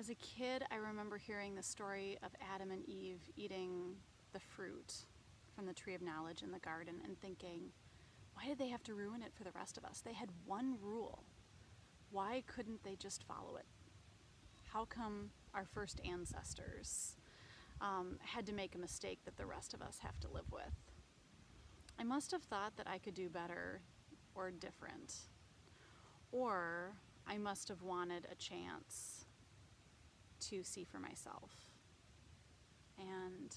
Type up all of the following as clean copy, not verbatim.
As a kid, I remember hearing the story of Adam and Eve eating the fruit from the tree of knowledge in the garden and thinking, why did they have to ruin it for the rest of us? They had one rule. Why couldn't they just follow it? How come our first ancestors had to make a mistake that the rest of us have to live with? I must have thought that I could do better or different. Or I must have wanted a chance to see for myself. And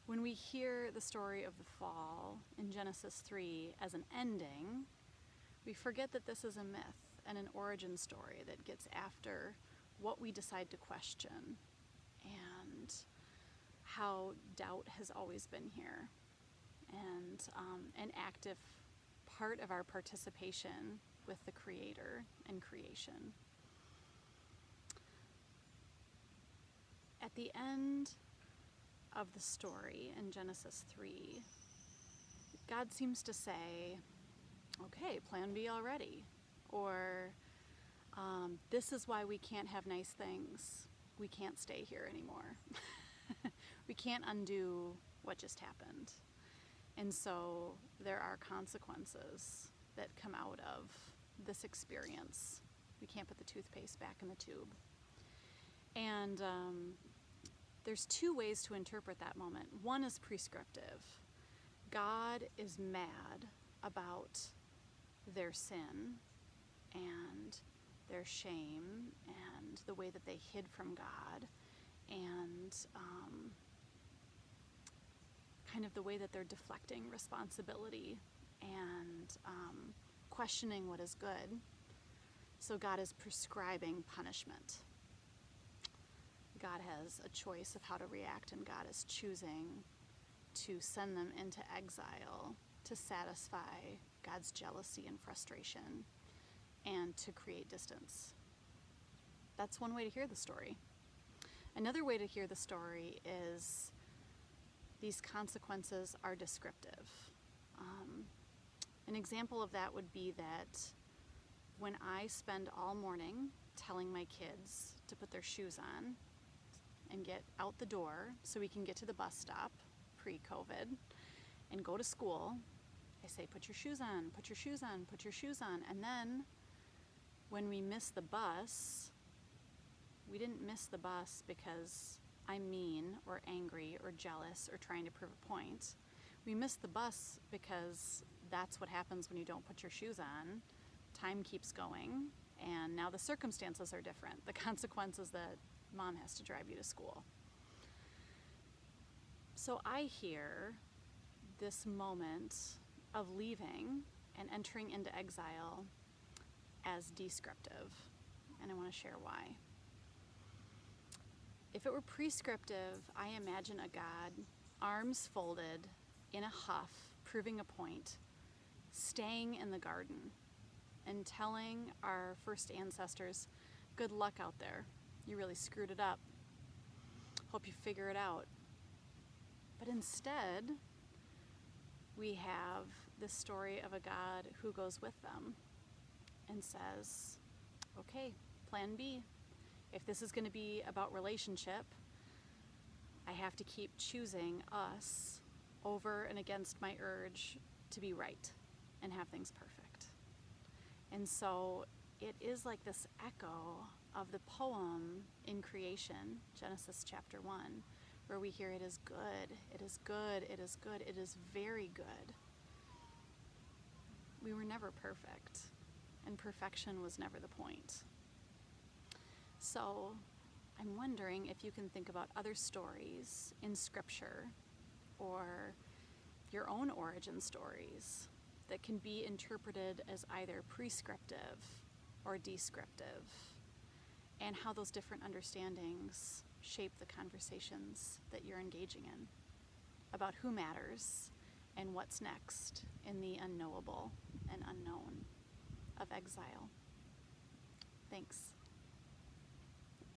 when we hear the story of the fall in Genesis 3 as an ending, we forget that this is a myth and an origin story that gets after what we decide to question and how doubt has always been here, and an active part of our participation with the Creator and creation. At the end of the story in Genesis 3, God seems to say, okay, plan B already. Or, this is why we can't have nice things. We can't stay here anymore. We can't undo what just happened. And so there are consequences that come out of this experience. We can't put the toothpaste back in the tube. And there's two ways to interpret that moment. One is prescriptive. God is mad about their sin and their shame and the way that they hid from God, and kind of the way that they're deflecting responsibility and questioning what is good. So God is prescribing punishment. God has a choice of how to react, and God is choosing to send them into exile to satisfy God's jealousy and frustration and to create distance. That's one way to hear the story. Another way to hear the story is these consequences are descriptive. An example of that would be that when I spend all morning telling my kids to put their shoes on and get out the door so we can get to the bus stop pre-COVID and go to school, I say, put your shoes on, put your shoes on, put your shoes on. And then when we miss the bus, we didn't miss the bus because I'm mean or angry or jealous or trying to prove a point. We missed the bus because that's what happens when you don't put your shoes on. Time keeps going, and now the circumstances are different. The consequence is that Mom has to drive you to school. So I hear this moment of leaving and entering into exile as descriptive, and I want to share why. If it were prescriptive, I imagine a God, arms folded, in a huff, proving a point, staying in the garden and telling our first ancestors, good luck out there. You really screwed it up. Hope you figure it out. But instead, we have this story of a God who goes with them and says, okay, plan B. If this is going to be about relationship, I have to keep choosing us over and against my urge to be right and have things perfect. And so it is like this echo of the poem in creation, Genesis chapter 1, where we hear it is good, it is good, it is good, it is very good. We were never perfect, and perfection was never the point. So I'm wondering if you can think about other stories in Scripture or your own origin stories that can be interpreted as either prescriptive or descriptive, and how those different understandings shape the conversations that you're engaging in about who matters and what's next in the unknowable and unknown of exile. Thanks.